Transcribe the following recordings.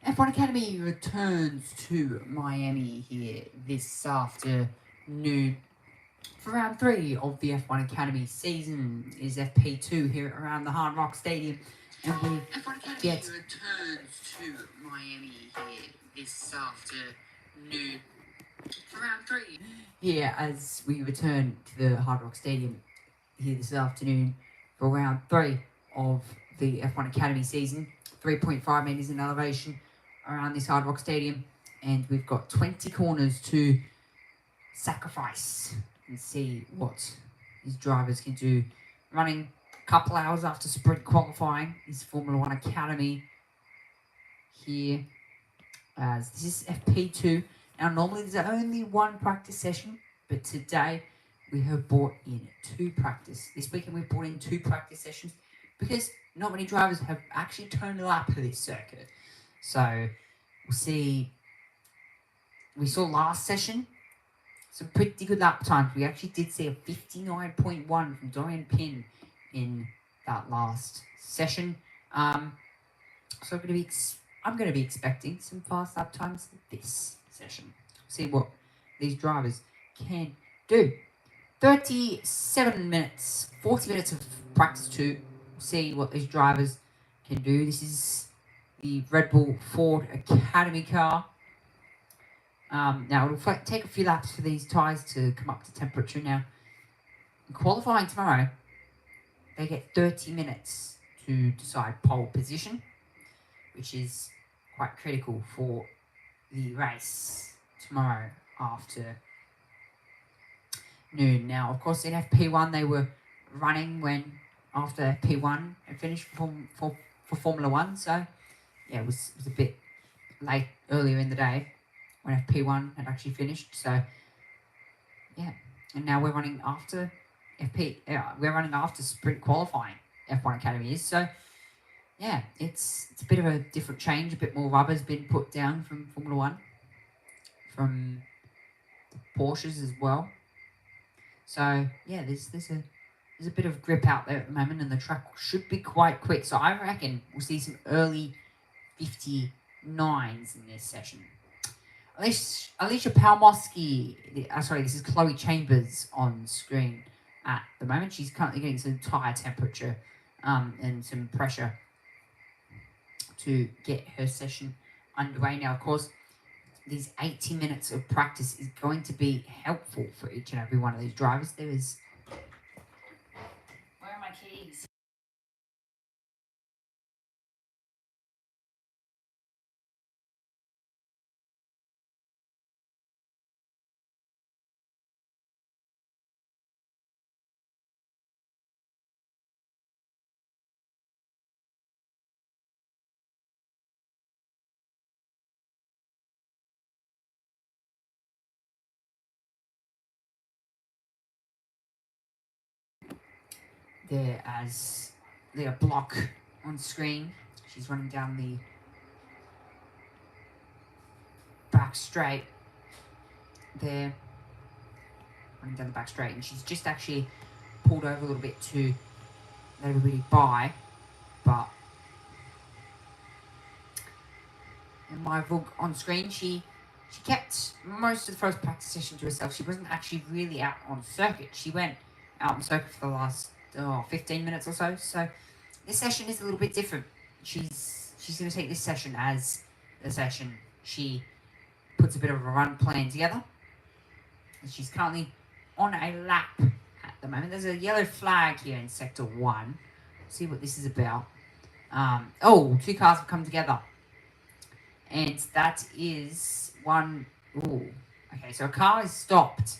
F1 Academy returns to Miami here this afternoon for round 3 of the F1 Academy season. Is FP2 here around the Hard Rock Stadium, and we F1 Academy get returns to Miami here this afternoon for round 3. here as we return to the Hard Rock Stadium here this afternoon for round 3 of the F1 Academy season. 3.5 metres in elevation around this Hard Rock Stadium, and we've got 20 corners to sacrifice and see what these drivers can do. Running a couple hours after sprint qualifying is Formula 1 Academy here, as this is FP2. Now normally there's only one practice session, but today we have brought in 2 practice. This weekend we've brought in 2 practice sessions because not many drivers have actually turned a lap of this circuit. So we'll see. We saw last session some pretty good lap times. We actually did see a 59.1 from Dorian Pin in that last session. So I'm going to be expecting some fast lap times this session. See what these drivers can do. 37 minutes, 40 minutes of practice to see what these drivers can do. This is the Red Bull Ford Academy car. Now it'll take a few laps for these tyres to come up to temperature. Now, in qualifying tomorrow, they get 30 minutes to decide pole position, which is quite critical for the race tomorrow after noon. Now, of course, in FP1 they were running after FP1 had finished for Formula 1, so yeah, it was a bit late earlier in the day when FP1 had actually finished. So yeah, and now we're running after sprint qualifying. F1 Academy is, so yeah, it's a bit of a different change. A bit more rubber's been put down from Formula 1, from the Porsches as well. So yeah, there's a bit of grip out there at the moment, and the track should be quite quick. So I reckon we'll see some early 59s in this session. Alicia Palmosky, this is Chloe Chambers on screen at the moment. She's currently getting some tyre temperature and some pressure to get her session underway. Now, of course, these 80 minutes of practice is going to be helpful for each and every one of these drivers. Where are my keys? There as Leah Block on screen. She's running down the back straight there. Running down the back straight, and she's just actually pulled over a little bit to let everybody by. But in my vlog on screen, she kept most of the first practice session to herself. She wasn't actually really out on circuit. She went out on circuit for the last 15 minutes or so. So this session is a little bit different. She's going to take this session as a session. She puts a bit of a run plan together. And she's currently on a lap at the moment. There's a yellow flag here in Sector 1. Let's see what this is about. 2 cars have come together. And that is one... Ooh. Okay, so a car is stopped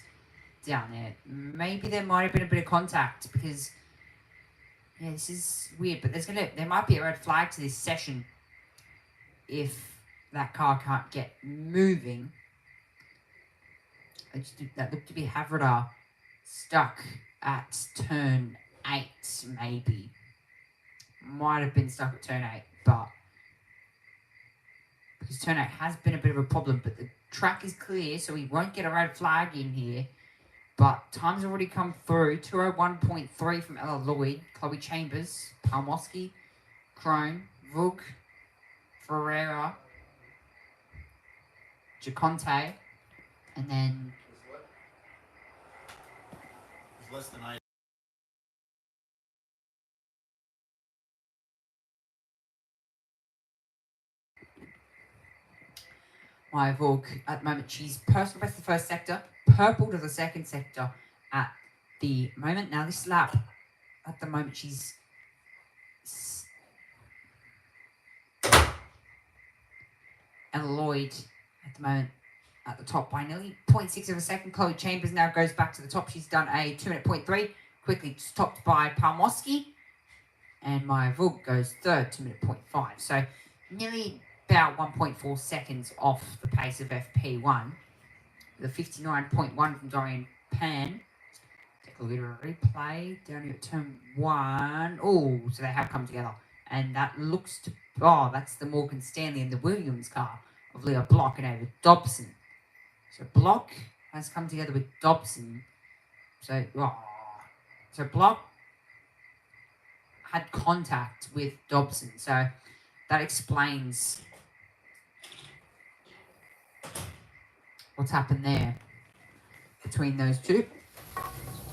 down there. Maybe there might have been a bit of contact because... Yeah, this is weird, but there might be a red flag to this session if that car can't get moving. That looked to be Havradar stuck at turn 8, maybe. Might have been stuck at turn 8, but because turn 8 has been a bit of a problem, but the track is clear, so we won't get a red flag in here. But time's already come through. 201.3 from Ella Lloyd, Chloe Chambers, Palmosky, Crone, Vug, Ferreira, Jaconte, and then It's less than I. my Vogue at the moment. She's personal best to the first sector, purple to the second sector at the moment. Now this lap, at the moment, she's and Lloyd at the moment at the top by nearly 0.6 of a second. Chloe Chambers now goes back to the top. She's done a 2 minute 0.3, quickly stopped by Palmoski. And my Vogue goes third, 2 minute 0.5. So nearly about 1.4 seconds off the pace of FP1. The 59.1 from Dorian Pan. Take a look at a replay down here at turn 1. Oh, so they have come together. And that looks to... Oh, that's the Morgan Stanley and the Williams car of Leah Block and Ava Dobson. So Block has come together with Dobson. So Block had contact with Dobson. So that explains what's happened there between those two.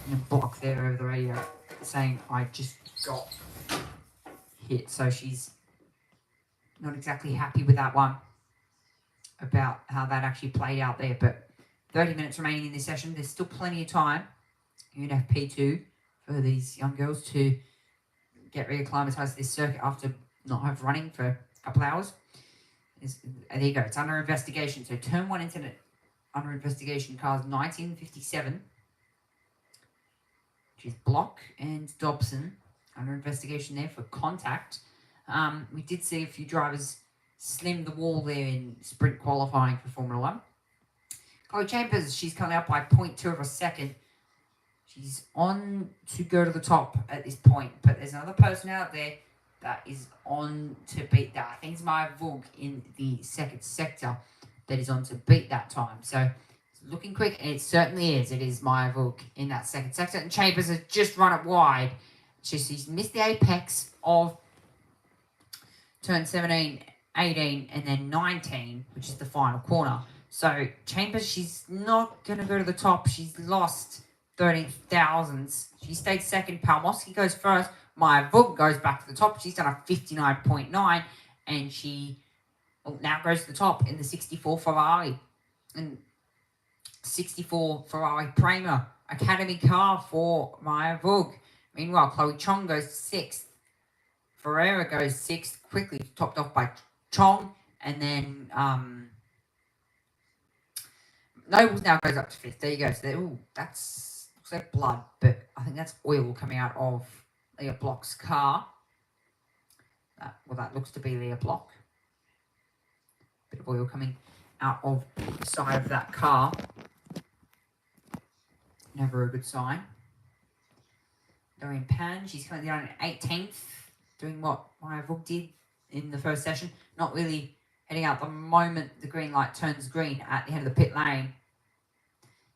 And Block there over the radio saying, I just got hit. So she's not exactly happy with that one about how that actually played out there. But 30 minutes remaining in this session. There's still plenty of time in FP2 for these young girls to get reacclimatized to this circuit after not have running for a couple hours. There you go. It's under investigation. So turn 1 incident under investigation. Cars 1957, which is Block and Dobson, under investigation there for contact. We did see a few drivers slim the wall there in sprint qualifying for Formula 1. Chloe Chambers, she's coming up by 0.2 of a second. She's on to go to the top at this point, but there's another person out there that is on to beat that. I think it's Maya Vogue in the second sector that is on to beat that time. So it's looking quick, and it certainly is. It is Maya Vogue in that second sector, and Chambers has just run it wide. She's missed the apex of turn 17, 18, and then 19, which is the final corner. So Chambers, she's not going to go to the top. She's lost 13 thousandths. She stayed second. Palmoski goes first. Maya Vogue goes back to the top. She's done a 59.9, and she now goes to the top in the 64 Ferrari. And 64 Ferrari Prima Academy car for Maya Vogue. Meanwhile, Chloe Chong goes 6th. Ferreira goes 6th, quickly topped off by Chong. And then Nobles now goes up to 5th. There you go. So that's looks like blood, but I think that's oil coming out of Leah Block's car. That looks to be Leah Block. Bit of oil coming out of the side of that car. Never a good sign. Dorian Pan, she's coming down at 18th, doing what Maya Vogue did in the first session. Not really heading out the moment the green light turns green at the end of the pit lane.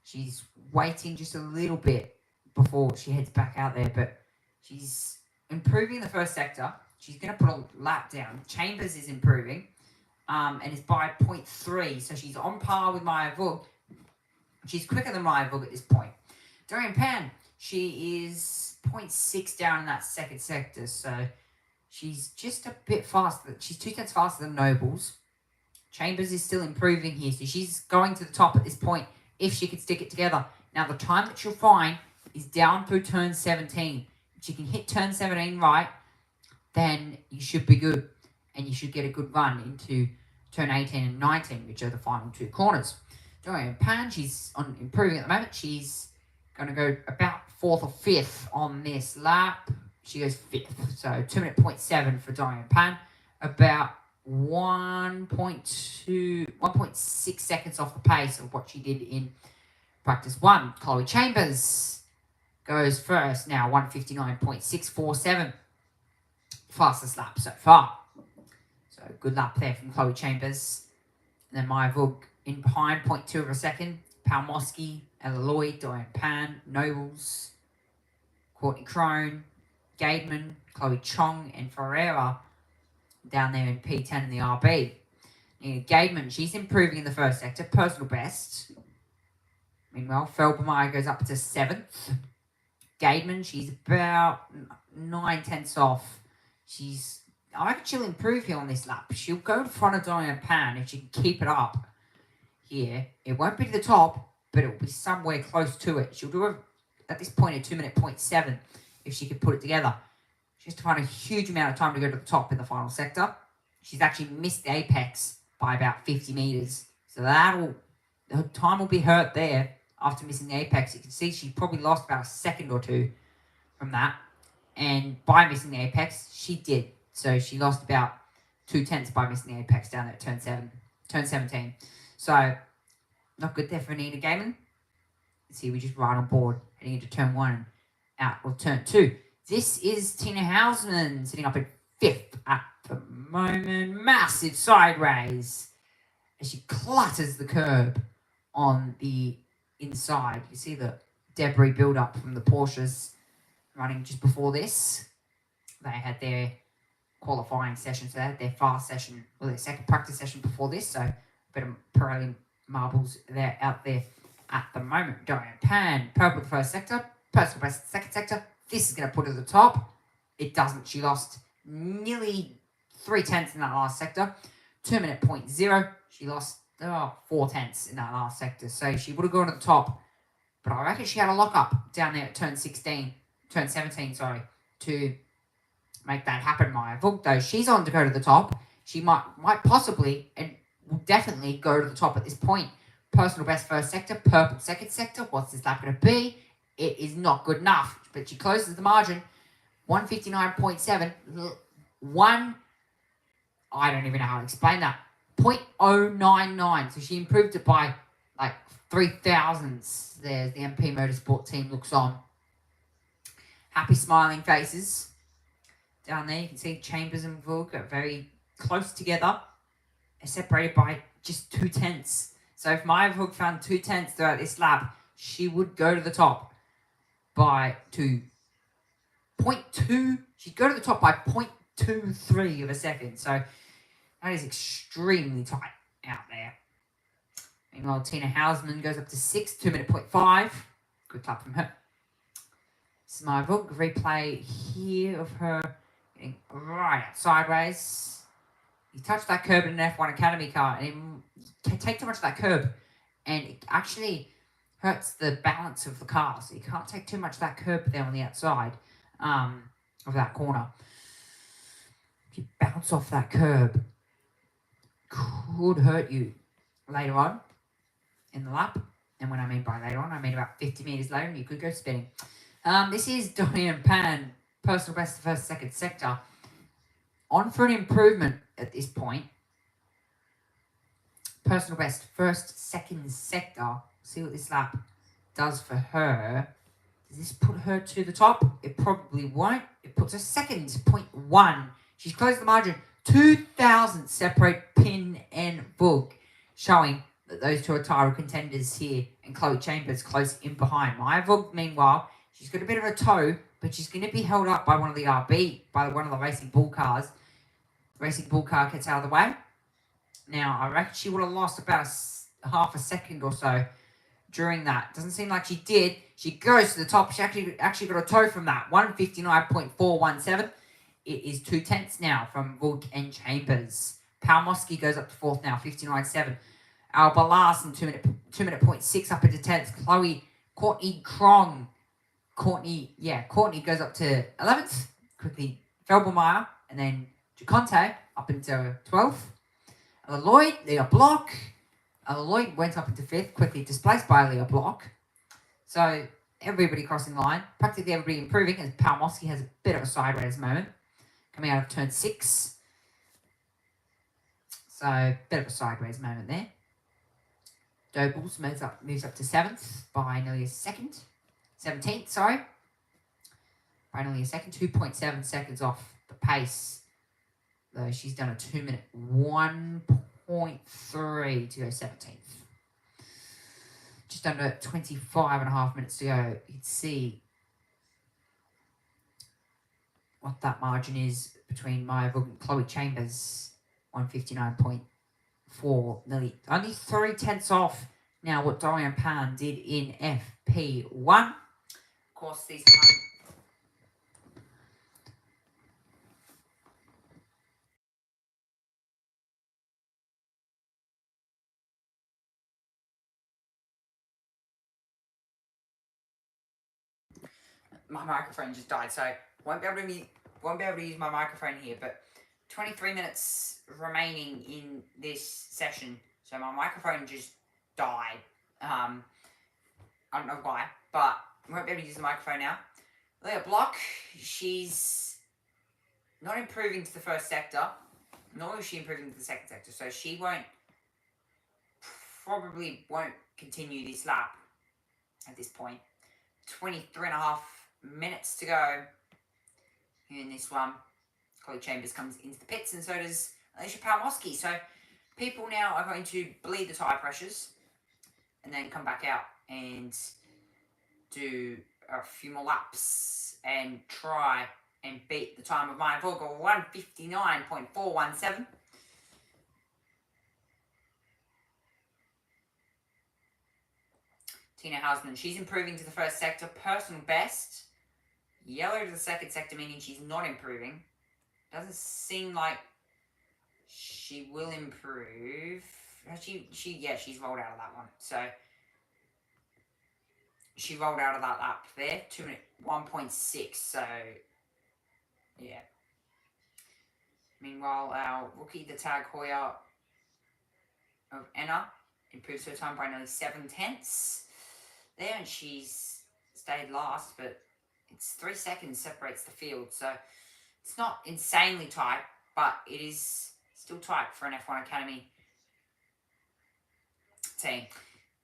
She's waiting just a little bit before she heads back out there, but she's improving the first sector. She's going to put a lap down. Chambers is improving and is by 0.3, so she's on par with Maya Vogue. She's quicker than Maya Vogue at this point. Dorian Pan, she is 0.6 down in that second sector, so she's just a bit faster. She's 2 tenths faster than Nobles. Chambers is still improving here, so she's going to the top at this point if she could stick it together. Now, the time that she'll find is down through turn 17. If she can hit turn 17 right, then you should be good, and you should get a good run into turn 18 and 19, which are the final 2 corners. Dorian Pan, she's on improving at the moment. She's going to go about 4th or 5th on this lap. She goes 5th, so 2 minute 0.7 for Dorian Pan. About 1.6 seconds off the pace of what she did in practice 1. Chloe Chambers goes first now, 1:59.647. Fastest lap so far. So good lap there from Chloe Chambers. And then Maya Vogue in behind, 0.2 of a second. Palmoski, Ella Lloyd, Dorian Pan, Nobles, Courtney Crone, Gaidman, Chloe Chong, and Ferreira down there in P10 in the RB. Gaidman, she's improving in the first sector, personal best. Meanwhile, Felbermeyer goes up to 7th. Gaidman, she's about 9/10 off. I reckon she'll improve here on this lap. She'll go in front of Diane Pan if she can keep it up here. It won't be to the top, but it will be somewhere close to it. She'll do at this point a 2-minute 0.7 if she could put it together. She has to find a huge amount of time to go to the top in the final sector. She's actually missed the apex by about 50 meters. So her time will be hurt there after missing the apex. You can see she probably lost about a second or two from that. And by missing the apex, she did. So she lost about 2/10 by missing the apex down there at turn 17. So not good there for Nina Gaiman. See, we just right on board heading into turn 1 and out of turn 2. This is Tina Hausman sitting up in 5th at the moment. Massive sideways as she clutters the curb on the inside. You see the debris build up from the Porsches running just before this. They had their qualifying session, so they had their fast session, or their second practice session before this, so a bit of Pirelli marbles there out there at the moment. Diane Pan, purple the first sector, personal best the second sector. This is going to put her at the top. It doesn't. She lost nearly 3/10 in that last sector. 2-minute 0.0. She lost 4/10 in that last sector. So she would have gone to the top. But I reckon she had a lock-up down there at turn 17, to make that happen. Maya Vug, though, she's on to go to the top. She might possibly and will definitely go to the top at this point. Personal best first sector, purple second sector. What's this lap going to be? It is not good enough. But she closes the margin. 159.7. I don't even know how to explain that. 0.099. So she improved it by like 3 thousandths. There's the MP Motorsport team looks on. Happy smiling faces. Down there you can see Chambers and Vug are very close together. They're separated by just 2/10. So if Maya Vug found 2/10 throughout this lap, she would go to the top by 0.2. She'd go to the top by 0.23 of a second. So that is extremely tight out there. Meanwhile, Tina Hausman goes up to 6th, 2-minute 0.5. Good clap from her. This is my Vug replay here of her getting right out sideways. You touch that curb in an F1 Academy car, and you can take too much of that curb, and it actually hurts the balance of the car. So you can't take too much of that curb there on the outside of that corner. If you bounce off that curb, could hurt you later on in the lap. And when I mean by later on, I mean about 50 meters later, and you could go spinning. This is Diane Pan, personal best first, second sector. On for an improvement at this point. Personal best first, second sector. See what this lap does for her. Does this put her to the top? It probably won't. It puts her second, 0.1. She's closed the margin. 2,000 separate Pin and Vug, showing that those two are title contenders here, and Chloe Chambers close in behind. Maya Vug, meanwhile, she's got a bit of a toe, but she's going to be held up by one of the Racing Bull cars. Racing Bull car gets out of the way. Now, I reckon she would have lost about half a second or so during that. Doesn't seem like she did. She goes to the top. She actually got a toe from that. 159.417. It is 2/10 now from Vug and Chambers. Palmosky goes up to 4th now, 59.7. Alba Larson, 2-minute 0.6 up into 10th. Courtney Krong. Courtney goes up to 11th. Quickly, Felbermeyer, and then Jaconte up into 12th. Lloyd, Leah Block. Lloyd went up into 5th, quickly displaced by Leah Block. So everybody crossing the line, practically everybody improving, as Palmosky has a bit of a sideways moment coming out of turn 6. So bit of a sideways moment there. Dobles moves up to 7th by nearly a second. 17th, sorry. By nearly a second, 2.7 seconds off the pace. Though she's done a 2-minute 1.3 to go 17th. Just under 25.5 minutes to go. You'd see what that margin is between Maya Vug and Chloe Chambers. 159.4 for nearly only 3/10 off now what Dorian Pan did in FP1. Of course, these home my microphone just died, so won't be able to use my microphone here. But 23 minutes remaining in this session, so my microphone just died. I don't know why, but I won't be able to use the microphone now. Leah Block, she's not improving to the first sector, nor is she improving to the second sector, so she probably won't continue this lap at this point. 23.5 minutes to go in this one. Chloe Chambers comes into the pits, and so does Alicia Palmosky. So people now are going to bleed the tyre pressures and then come back out and do a few more laps and try and beat the time of Maya Vogel, 1:59.417. Tina Hausman, she's improving to the first sector, personal best. Yellow to the second sector, meaning she's not improving. Doesn't seem like she will improve. She's rolled out of that one. So she rolled out of that lap there. 2-minute 1.6. So yeah. Meanwhile, our rookie, the Tag Hoyer of Enna, improves her time by nearly 7/10 there, and she's stayed last, but it's 3 seconds separates the field, so it's not insanely tight, but it is still tight for an F1 Academy team.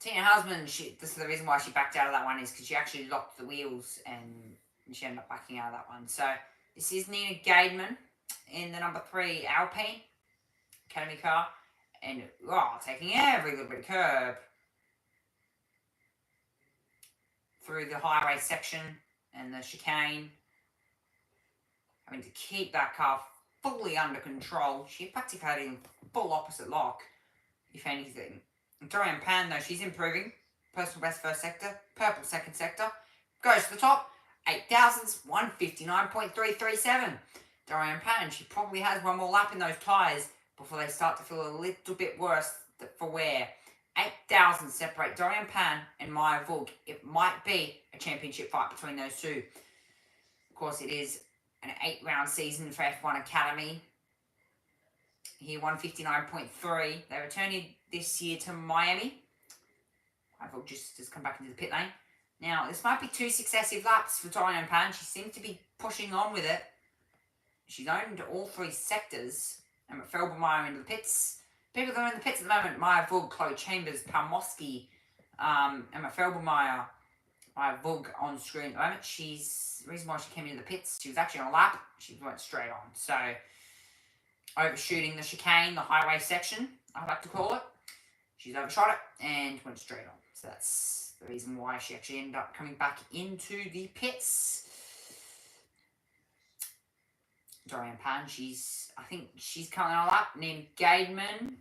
Tina Hausman, this is the reason why she backed out of that one, is because she actually locked the wheels and she ended up backing out of that one. So this is Nina Gaidman in the number 3 Alpine Academy car, and taking every little bit of curb through the highway section and the chicane, having to keep that car fully under control. She practically had in full opposite lock, if anything. And Dorian Pan, though, she's improving. Personal best first sector, purple second sector. Goes to the top, 8,000s, 1:59.337. Dorian Pan, she probably has one more lap in those tyres before they start to feel a little bit worse for wear. 8,000 separate Dorian Pan and Maya Vug. It might be a championship fight between those two. Of course, it is an 8-round season for F1 Academy. Here, 1:59.3. They returned this year to Miami. Maya Vug just has come back into the pit lane. Now, this might be 2 successive laps for Dorian Pan. She seems to be pushing on with it. She's owned all 3 sectors. And Felbermeyer into the pits. People that are in the pits at the moment: Maya Vug, Chloe Chambers, Palmosky, Emma Felbermeyer. Maya Vug on screen at the moment. The reason why she came into the pits, she was actually on a lap. She went straight on. So, overshooting the chicane, the highway section, I like to call it. She's overshot it and went straight on. So that's the reason why she actually ended up coming back into the pits. Dorian Pan, I think she's coming on a lap. Nina Gaidman, I'm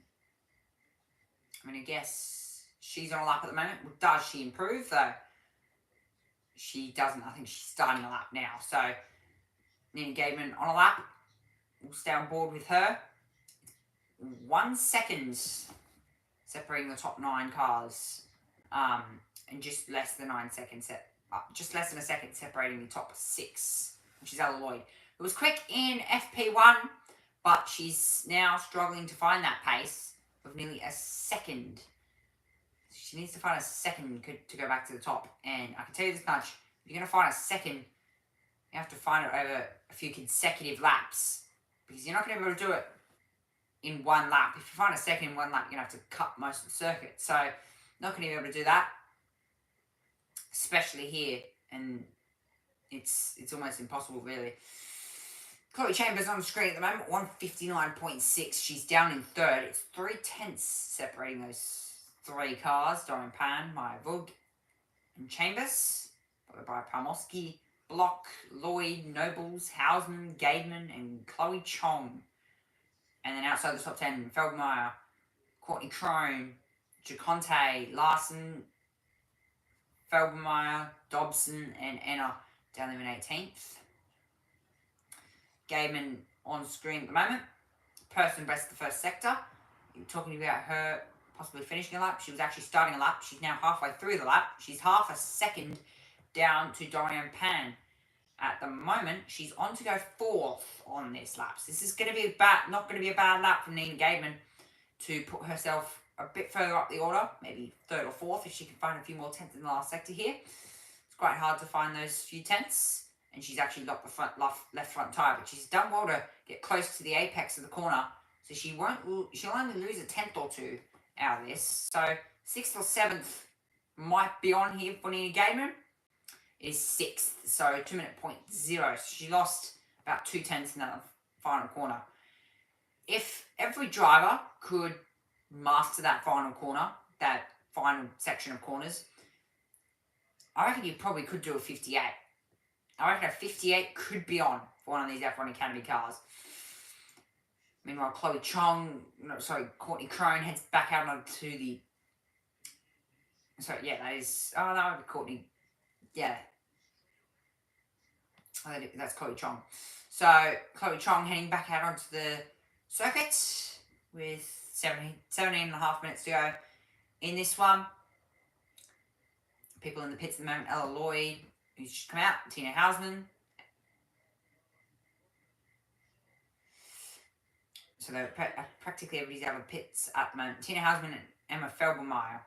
going to guess she's on a lap at the moment. Does she improve, though? She doesn't. I think she's starting a lap now. So, Nina Gaidman on a lap. We'll stay on board with her. 1 second separating the top 9 cars. And just less than 9 seconds. Just less than a second separating the top 6, which is Ella Lloyd. It was quick in FP1, but she's now struggling to find that pace of nearly a second. She needs to find a second to go back to the top. And I can tell you this much: if you're going to find a second, you have to find it over a few consecutive laps, because you're not going to be able to do it in 1 lap. If you find a second in 1 lap, you're going to have to cut most of the circuit. So, not going to be able to do that, especially here. And it's almost impossible, really. Chloe Chambers on the screen at the moment, 1:59.6. She's down in 3rd. It's 3/10 separating those 3 cars. Dorian Pan, Maya Vug, and Chambers. Followed by Palmosky, Block, Lloyd, Nobles, Hausman, Gaidman, and Chloe Chong. And then outside the top 10, Feldmeyer, Courtney Crone, Jaconte, Larson, Felbermeyer, Dobson, and Anna down there in 18th. Gaiman on screen at the moment. Person best the first sector. You're talking about her possibly finishing a lap. She was actually starting a lap. She's now halfway through the lap. She's half a second down to Dorian Pan. At the moment, she's on to go 4th on this lap. So this is going to be not going to be a bad lap from Nina Gaiman to put herself a bit further up the order, maybe 3rd or 4th if she can find a few more tenths in the last sector here. It's quite hard to find those few tenths, and she's actually locked the left front tyre, but she's done well to get close to the apex of the corner, so she'll only lose a tenth or two out of this. So 6th or 7th might be on here for Nina Gaiman. Is 6th, so 2-minute point 0. So she lost about 2 tenths in that final corner. If every driver could master that final corner, that final section of corners, I reckon you probably could do a 58. I reckon a 58 could be on for one of these F1 Academy cars. Meanwhile, Courtney Crone heads back out onto the... So, yeah, that is... Oh, that would be Courtney... Yeah. That's Chloe Chong. So, Chloe Chong heading back out onto the circuit with 17 and a half minutes to go in this one. People in the pits at the moment, Ella Lloyd, who's just come out, Tina Hausman. So, practically everybody's out of the pits at the moment. Tina Hausman and Emma Felbermeyer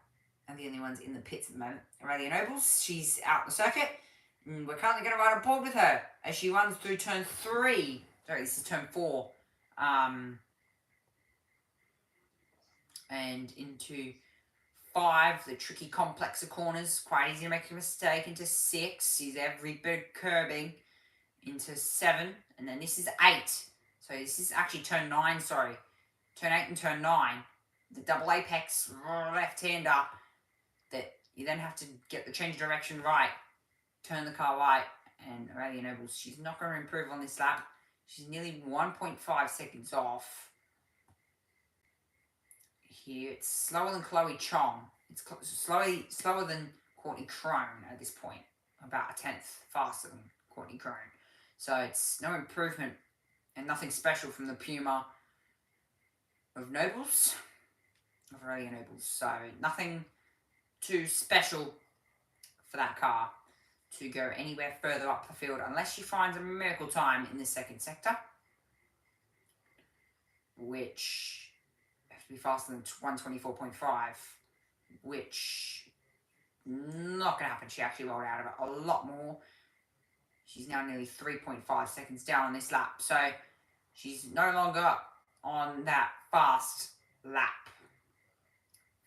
are the only ones in the pits at the moment. Aurelia Nobles, she's out the circuit. And we're currently going to ride on board with her as she runs through turn 3. Sorry, this is turn 4. And into 5, the tricky, complex of corners. Quite easy to make a mistake. Into 6, she's every bit curbing. Into 7, and then this is 8. So this is actually turn 9, sorry. Turn 8 and turn 9. The double apex left-hander that you then have to get the change of direction right. Turn the car right, and Aurelia Nobles, she's not going to improve on this lap. She's nearly 1.5 seconds off. Here, it's slower than Chloe Chong. It's slower than Courtney Crone at this point. About a tenth faster than Courtney Crone. So it's no improvement and nothing special from the Puma of Nobles, of Aurelia Nobles. So nothing too special for that car to go anywhere further up the field unless she finds a miracle time in the second sector, which has to be faster than 124.5, which not going to happen. She actually rolled out of it a lot more. She's now nearly 3.5 seconds down on this lap, so she's no longer on that fast lap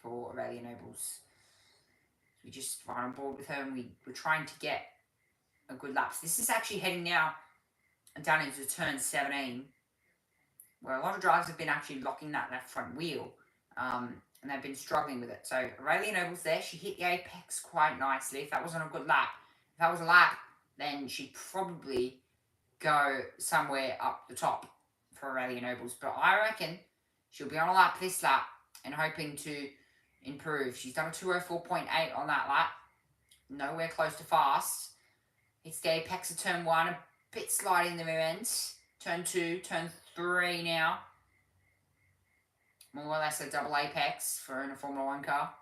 for Aurelia Nobles. We just ride on board with her, and we're trying to get a good lap. So this is actually heading now down into turn 17, where a lot of drivers have been actually locking that left front wheel, and they've been struggling with it. So Aurelia Nobles there, she hit the apex quite nicely. If that wasn't a good lap, if that was a lap, then she'd probably go somewhere up the top for Aurelia Nobles. But I reckon she'll be on a lap this lap and hoping to improve. She's done a 204.8 on that lap. Nowhere close to fast. It's the apex of turn 1. A bit sliding in the rear end. Turn 2, turn 3 now. More or less a double apex for in a Formula 1 car.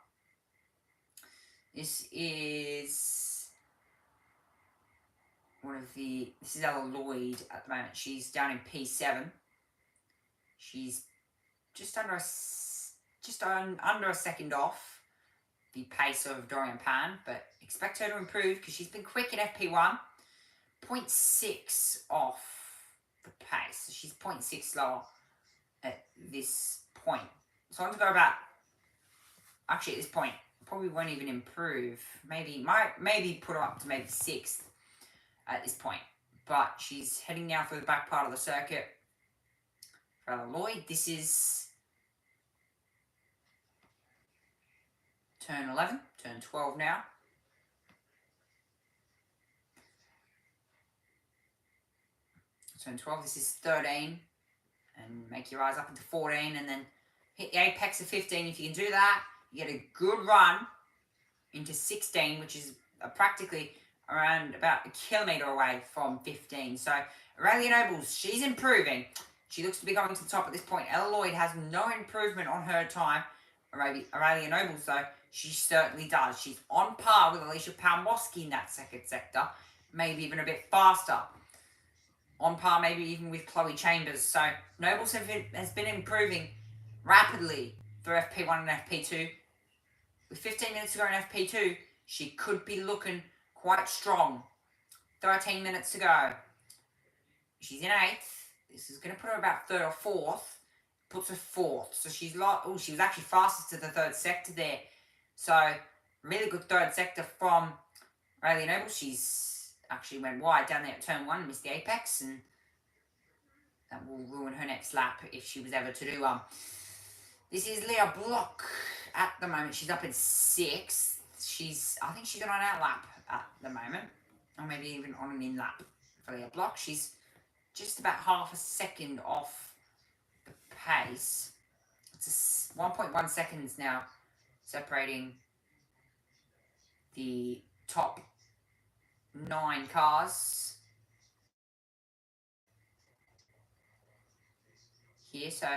This is this is Ella Lloyd at the moment. She's down in P7. She's just under a second off the pace of Dorian Pan, but expect her to improve because she's been quick in FP1. 0.6 off the pace. So she's 0.6 slower at this point. So I want to go about, actually at this point, probably won't even improve. Maybe put her up to maybe 6th at this point. But she's heading now through the back part of the circuit. For Ella Lloyd, this is turn 11, turn 12 now. Turn 12, this is 13, and make your eyes up into 14, and then hit the apex of 15. If you can do that, you get a good run into 16, which is practically around about a kilometre away from 15. So Aurelia Nobles, she's improving. She looks to be going to the top at this point. Ella Lloyd has no improvement on her time. Aurelia Nobles, though, she certainly does. She's on par with Alicia Palmowski in that second sector, maybe even a bit faster. On par maybe even with Chloe Chambers. So Nobles has been improving rapidly through FP1 and FP2. With 15 minutes to go in FP2, she could be looking quite strong. 13 minutes to go. She's in 8th. This is going to put her about 3rd or 4th. Puts her 4th. So she's like, oh, she was actually fastest to the 3rd sector there. So really good 3rd sector from Aurelia Noble. She's actually went wide down there at turn 1, missed the apex, and that will ruin her next lap if she was ever to do one. This is Leah Block at the moment. She's up in 6th. I think she's on an out lap at the moment, or maybe even on an in lap for Leah Block. She's just about half a second off the pace. It's 1.1 seconds now separating the top 9 cars here. So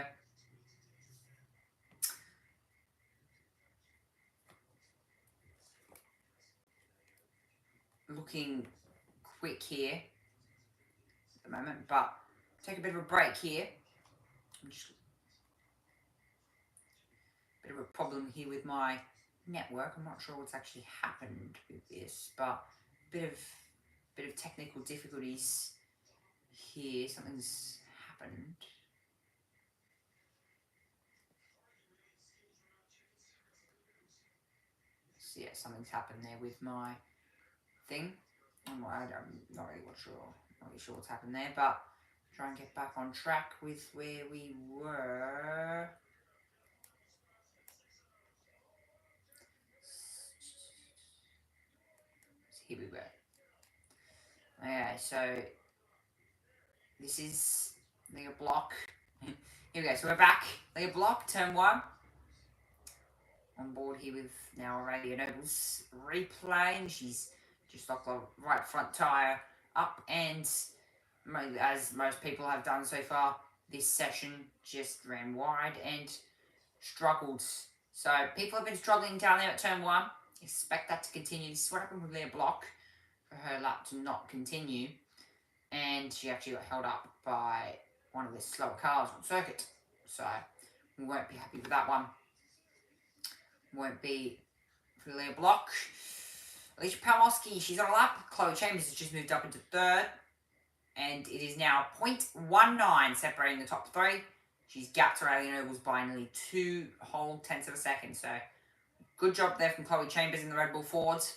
looking quick here at the moment, but take a bit of a break here. Bit of a problem here with my network. I'm not sure what's actually happened with this, but bit of technical difficulties here. Something's happened. So yeah, something's happened there with my thing. I'm not really sure what's happened there, but try and get back on track with where we were. Here we were. Okay, so this is Leah Block. Here we go. So we're back. Leah Block, turn 1. On board here with now Aurelia Nobles replay, and she's just locked the right front tyre up, and as most people have done so far this session, just ran wide and struggled. So people have been struggling down there at turn 1. Expect that to continue. This is what happened with Leah Block for her lap to not continue, and she actually got held up by one of the slower cars on circuit. So we won't be happy with that one. Won't be for Leah Block. Alicia Palmowski, she's on a lap. Chloe Chambers has just moved up into 3rd. And it is now 0.19 separating the top 3. She's gapped Aurelia Nobles by nearly 2 whole tenths of a second. So good job there from Chloe Chambers in the Red Bull Fords.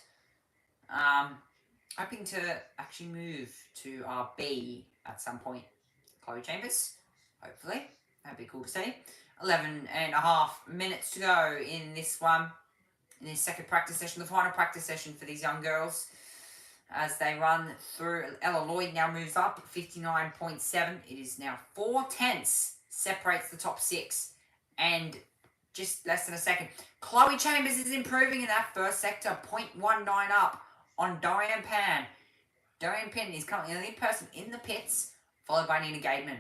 Hoping to actually move to RB at some point. Chloe Chambers, hopefully. That'd be cool to see. 11.5 minutes to go in this one. In this second practice session, the final practice session for these young girls. As they run through, Ella Lloyd now moves up, 59.7. It is now 4 tenths separates the top 6. And just less than a second. Chloe Chambers is improving in that first sector, 0.19 up on Dorian Pan. Dorian Pan is currently the only person in the pits, followed by Nina Gaidman,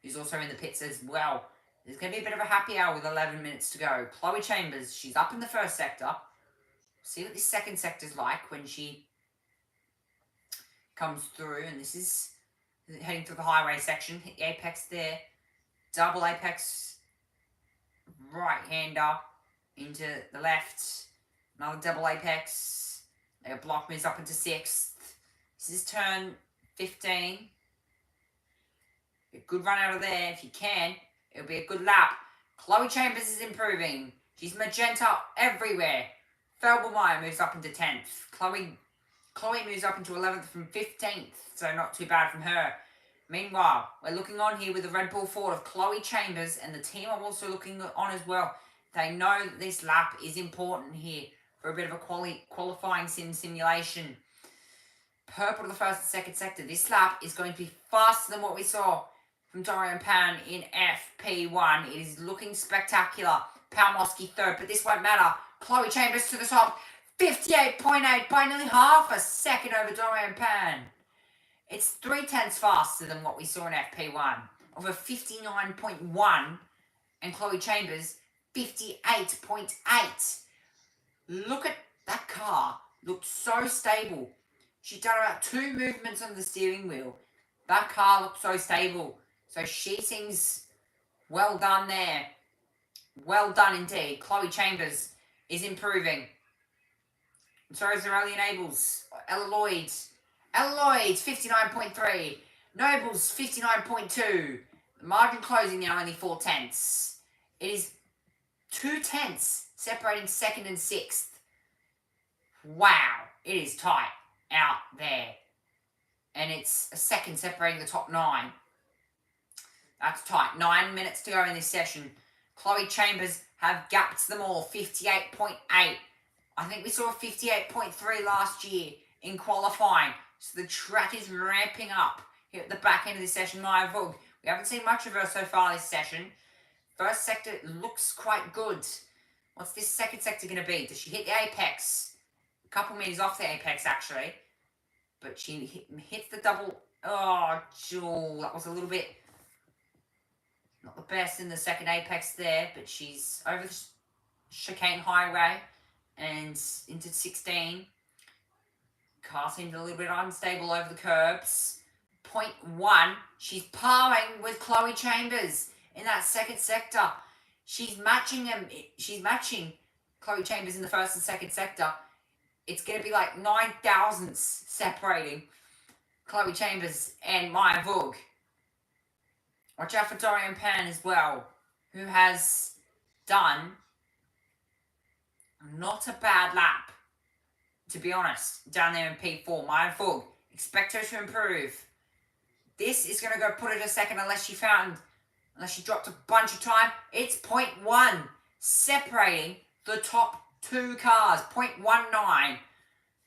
who's also in the pits as well. There's going to be a bit of a happy hour with 11 minutes to go. Chloe Chambers, she's up in the first sector. See what this second sector's like when she comes through. And this is heading through the highway section. Hit the apex there. Double apex right-hander into the left. Another double apex. A block moves up into 6th. This is turn 15. A good run out of there if you can. It'll be a good lap. Chloe Chambers is improving. She's magenta everywhere. Felbermeyer moves up into 10th. Chloe moves up into 11th from 15th. So not too bad from her. Meanwhile, we're looking on here with the Red Bull Ford of Chloe Chambers, and the team are also looking on as well. They know that this lap is important here for a bit of a qualifying simulation. Purple to the first and second sector. This lap is going to be faster than what we saw from Dorian Pan in FP1. It is looking spectacular. Palmosky third, but this won't matter. Chloe Chambers to the top. 58.8 by nearly half a second over Dorian Pan. It's 0.3 faster than what we saw in FP1. Over 59.1 and Chloe Chambers 58.8. Look at that car. Looked so stable. She'd done about 2 movements on the steering wheel. That car looked so stable. So she seems well done there. Well done indeed. Chloe Chambers is improving. So is Aurelia Nables. Ella Lloyd. Ella Lloyd, 59.3. Nobles, 59.2. The margin closing now only 0.4. It is 0.2 separating second and sixth. Wow. It is tight out there. And it's a second separating the top 9. That's tight. 9 minutes to go in this session. Chloe Chambers have gapped them all. 58.8. I think we saw a 58.3 last year in qualifying. So the track is ramping up here at the back end of this session. Maya Vug. We haven't seen much of her so far this session. First sector looks quite good. What's this second sector going to be? Does she hit the apex? A couple meters off the apex, actually. But she hits the double. Oh, Jewel. That was a little bit not the best in the second apex there. But she's over the chicane highway and into 16. Car seemed a little bit unstable over the curbs. 0.1. She's parring with Chloe Chambers in that second sector. She's matching them. She's matching Chloe Chambers in the first and second sector. It's going to be like 9 thousandths separating Chloe Chambers and Maya Vug. Watch out for Dorian Pan as well, who has done not a bad lap, to be honest, down there in P4. Maya Vug, expect her to improve. This is going to go put it a second unless she dropped a bunch of time. It's 0.1 separating the top 2 cars. 0.19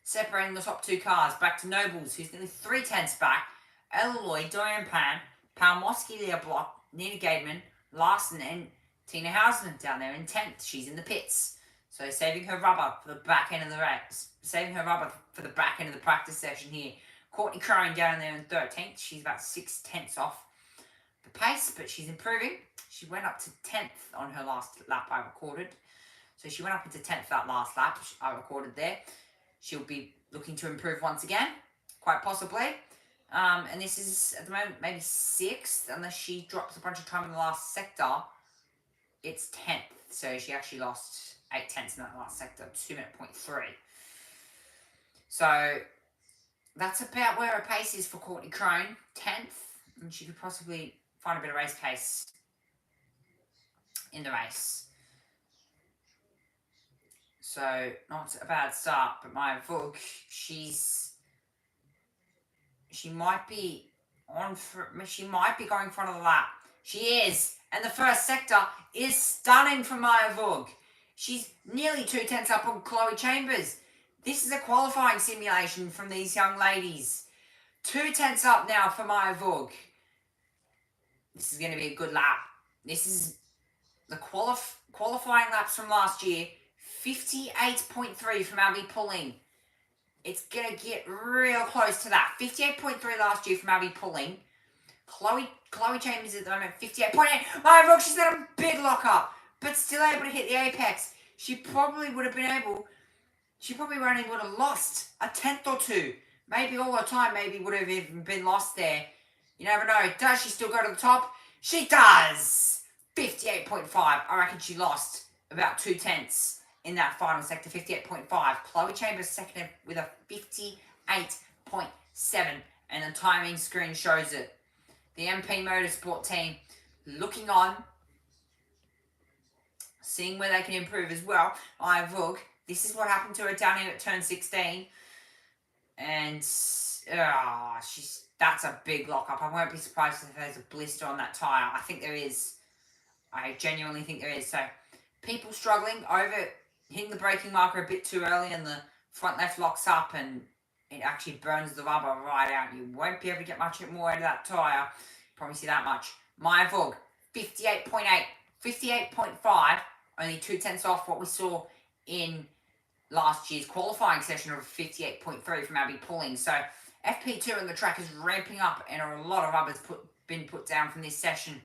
separating the top 2 cars. Back to Nobles, who's nearly 0.3 back. Ella Lloyd, Dorian Pan, Palmosky, Leah Block, Nina Gademan, Larson, and Tina Hausman down there in 10th. She's in the pits. So saving her rubber for the back end of the race. Saving her rubber for the back end of the practice session here. Courtney Crone down there in 13th. She's about 0.6 off the pace, but she's improving. She went up to 10th on her last lap I recorded. So she went up into 10th that last lap I recorded there. She'll be looking to improve once again, quite possibly. And this is, at the moment, maybe 6th, unless she drops a bunch of time in the last sector. It's 10th, so she actually lost 0.8 in that last sector, 2:03. So that's about where her pace is for Courtney Crone, 10th, and she could possibly find a bit of race pace in the race. So not a bad start, but Maya Vug, she might be going front of the lap. She is, and the first sector is stunning for Maya Vug. She's nearly 0.2 up on Chloe Chambers. This is a qualifying simulation from these young ladies. 0.2 up now for Maya Vug. This is going to be a good lap. This is the qualifying laps from last year. 58.3 from Abby Pulling. It's going to get real close to that. 58.3 last year from Abby Pulling. Chloe Chambers at the moment, 58.8. Maya Vug, she's got a big lock up, but still able to hit the apex. She probably only would have lost a 10th or 2. Maybe all her time would have even been lost there. You never know. Does she still go to the top? She does! 58.5. I reckon she lost about 0.2 in that final sector. 58.5. Chloe Chambers second with a 58.7. And the timing screen shows it. The MP Motorsport team looking on. Seeing where they can improve as well. Maya Vug. This is what happened to her down here at turn 16. And that's a big lock-up. I won't be surprised if there's a blister on that tyre. I think there is. I genuinely think there is. So, people struggling over hitting the braking marker a bit too early and the front left locks up and it actually burns the rubber right out. You won't be able to get much more out of that tyre Promise you that much. Maya Vug, 58.8, 58.5, only 0.2 off what we saw in last year's qualifying session of 58.3 from Abby Pulling. So FP2 on the track is ramping up, and a lot of rubbers been put down from this session.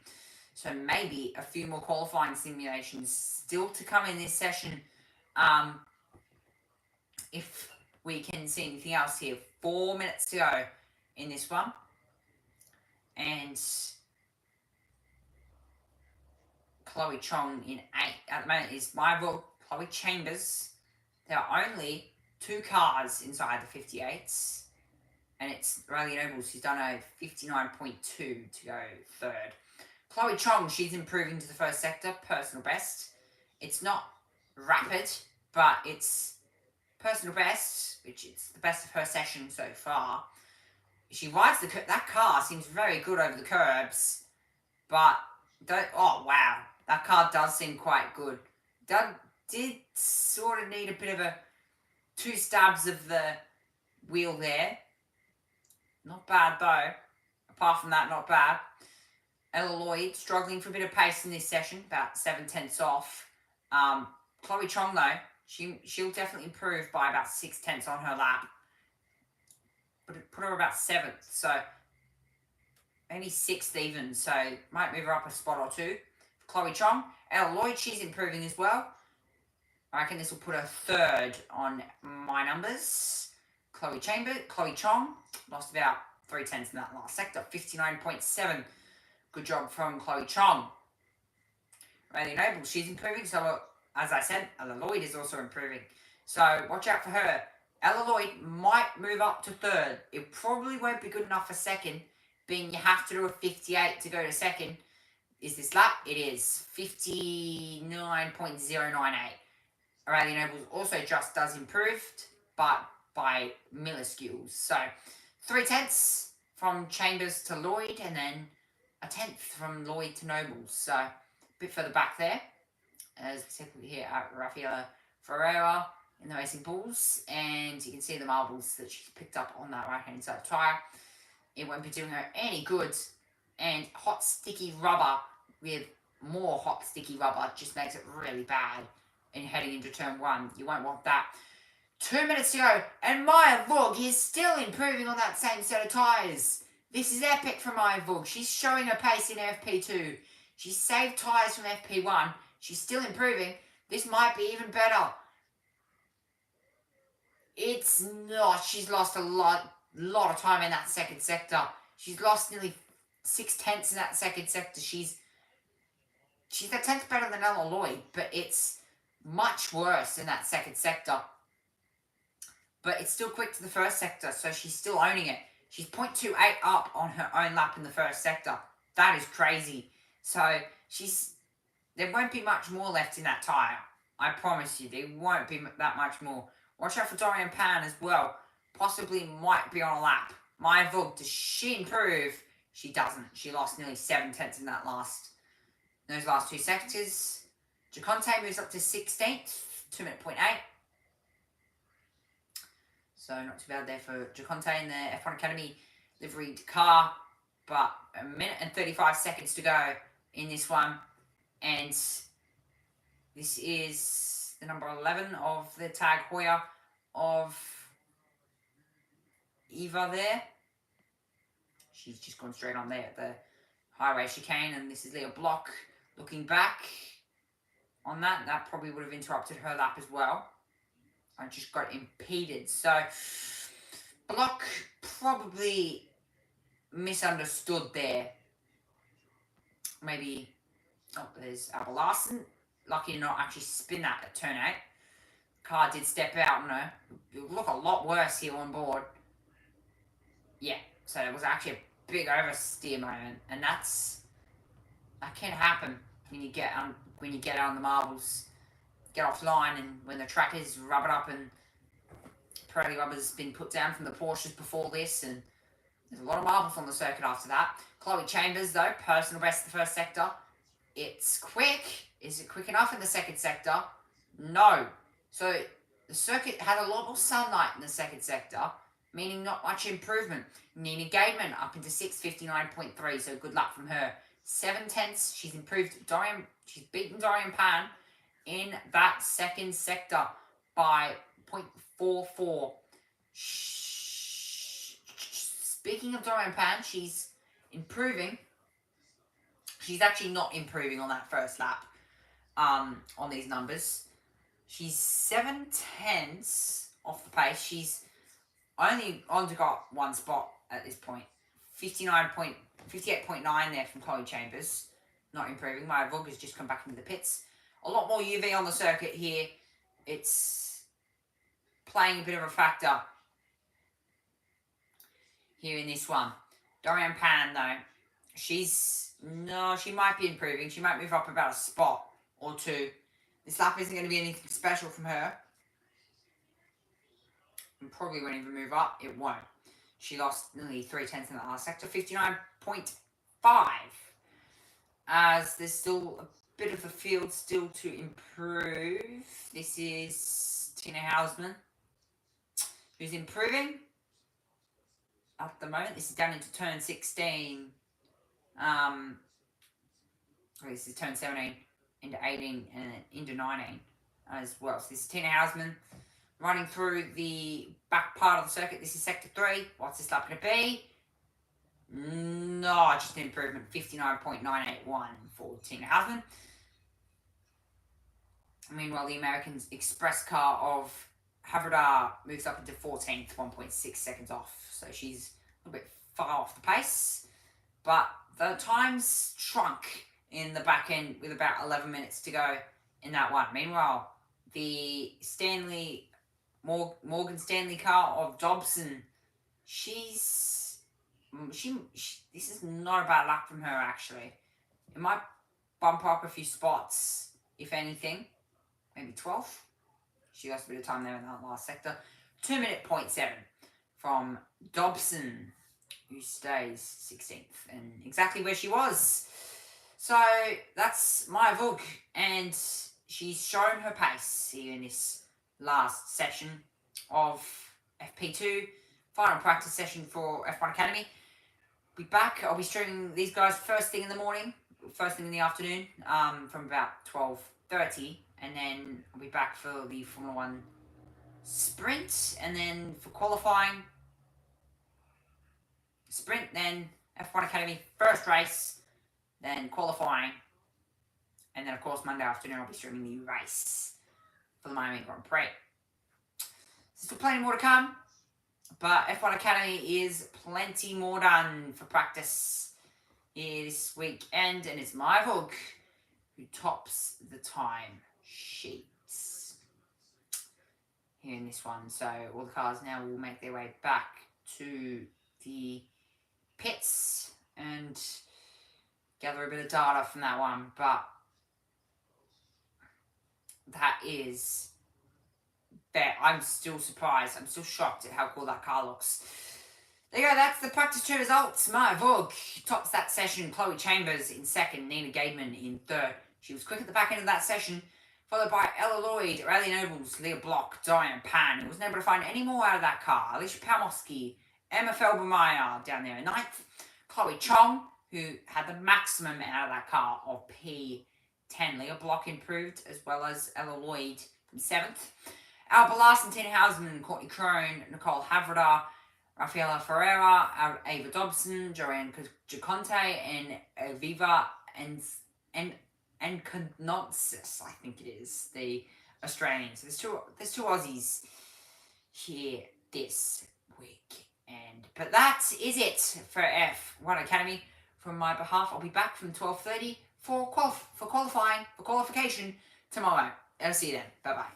So maybe a few more qualifying simulations still to come in this session. If we can see anything else here. 4 minutes to go in this one. And Chloe Chong in 8 at the moment is my vote. Chloe Chambers. There are only 2 cars inside the 58s. And it's Riley Nobles who's done a 59.2 to go third. Chloe Chong, she's improving to the first sector, personal best. It's not rapid, but it's personal best, which is the best of her session so far. She rides that car seems very good over the curbs, but oh wow, that car does seem quite good. Did sort of need a bit of 2 stabs of the wheel there. Not bad though. Apart from that, not bad. Ella Lloyd struggling for a bit of pace in this session, about 0.7 off. Chloe Chong though, she'll definitely improve by about 0.6 on her lap. But put her about 7th, so maybe 6th even. So might move her up a spot or 2. Chloe Chong, Ella Lloyd, she's improving as well. I reckon this will put her 3rd on my numbers. Chloe Chong lost about 0.3 in that last sector, 59.7. Good job from Chloe Chong. Riley Noble, she's improving. So, as I said, Ella Lloyd is also improving. So, watch out for her. Ella Lloyd might move up to 3rd. It probably won't be good enough for 2nd, being you have to do a 58 to go to 2nd. Is this lap? It is 59.098. Riley Nobles also just does improved, but by minuscules. So, 0.3 from Chambers to Lloyd, and then 0.1 from Lloyd to Nobles. So, a bit further back there. As we said, we're here at Rafaela Ferreira in the Racing Bulls, and you can see the marbles that she's picked up on that right-hand side tyre. It won't be doing her any good, and hot sticky rubber with more hot sticky rubber just makes it really bad in heading into turn 1. You won't want that. 2 minutes to go, and Maya Vug is still improving on that same set of tyres. This is epic for Maya Vug. She's showing her pace in FP2. She's saved tyres from FP1. She's still improving. This might be even better. It's not. She's lost a lot of time in that 2nd sector. She's lost nearly 0.6 in that 2nd sector. She's a 10th better than Ella Lloyd, but it's much worse in that 2nd sector. But it's still quick to the 1st sector, so she's still owning it. She's 0.28 up on her own lap in the 1st sector. That is crazy. So there won't be much more left in that tyre. I promise you, there won't be that much more. Watch out for Dorian Pan as well. Possibly might be on a lap. Maya Vug, does she improve? She doesn't. She lost nearly 0.7 in those last 2 sectors. Jaconte moves up to 16th, 2:08. So not too bad there for Jaconte in the F1 Academy liveried car. But 1 minute and 35 seconds to go in this one. And this is the number 11 of the Tag Heuer of Eva there. She's just gone straight on there at the highway chicane. And this is Leah Block looking back on that. That probably would have interrupted her lap as well. I just got impeded. So, Block probably misunderstood there. Maybe, there's Abel Larson. Lucky to not actually spin that at turn 8. Car did step out on her. It would look a lot worse here on board. Yeah, so it was actually a big oversteer moment. And that can happen when you get out on the marbles. Get offline, and when the track is rubbered up and Pirelli rubber's been put down from the Porsches before this, and there's a lot of marbles on the circuit after that. Chloe Chambers though, personal best in the 1st sector. It's quick. Is it quick enough in the 2nd sector? No. So the circuit had a lot more sunlight in the 2nd sector, meaning not much improvement. Nina Gaidman up into 6:59.3, so good luck from her. 7/10. She's improved she's beaten Dorian Pan in that second sector by 0.44. Speaking of Dorian Pan, she's improving. She's actually not improving on that first lap on these numbers. She's 7/10 off the pace. She's only got one spot at this point. 58.9 there from Chloe Chambers. Not improving. Maya Vug has just come back into the pits. A lot more UV on the circuit here. It's playing a bit of a factor here in this one. Dorian Pan, though, she might be improving. She might move up about a spot or two. This lap isn't going to be anything special from her. And probably won't even move up. It won't. She lost nearly 3/10 in the last sector, 59.5. As there's still a bit of the field still to improve. This is Tina Hausman, who's improving at the moment. This is down into turn 16. This is turn 17 into 18 and into 19 as well. So this is Tina Hausman running through the back part of the circuit. This is sector 3. What's this lap going to be? No, just an improvement. 59.981 for Tina Hausman. Meanwhile, the Americans express car of Havradar moves up into 14th, 1.6 seconds off. So she's a little bit far off the pace. But the times shrunk in the back end with about 11 minutes to go in that one. Meanwhile, the Morgan Stanley car of Dobson, this is not a bad lap from her, actually. It might bump up a few spots, if anything. Maybe 12th. She lost a bit of time there in that last sector. 2:07 from Dobson, who stays 16th, and exactly where she was. So that's Maya Vug, and she's shown her pace here in this last session of FP2, final practice session for F1 Academy. Be back. I'll be streaming these guys first thing in the morning, first thing in the afternoon, from about 12:30, and then I'll be back for the Formula 1 sprint, and then for qualifying sprint, then F1 Academy first race, then qualifying, and then of course Monday afternoon I'll be streaming the race for the Miami Grand Prix. There's still plenty more to come, but F1 Academy is plenty more done for practice here this weekend, and it's Maya Vug who tops the time sheets here in this one. So all the cars now will make their way back to the pits and gather a bit of data from that one, but that is fair. I'm still surprised. I'm still shocked at how cool that car looks. There you go. That's the practice 2 results. Maya Vug tops that session. Chloe Chambers in second. Nina Gaidman in third. She was quick at the back end of that session, followed by Ella Lloyd, Riley Nobles, Leah Block, Diane Pan, who wasn't able to find any more out of that car. Alicia Palmosky, Emma Felbermeyer down there in 9th. Chloe Chong, who had the maximum out of that car of P10. Leah Block improved, as well as Ella Lloyd from 7th. Alba Larson, Tina Hausman, Courtney Crone, Nicole Havradar, Rafaela Ferreira, Ava Dobson, Joanne Giaconte, and Viva and Knotsis, I think it is, the Australians. So there's two Aussies here this week. But that is it for F1 Academy. From my behalf, I'll be back from 12:30 for qualification tomorrow. I'll see you then. Bye-bye.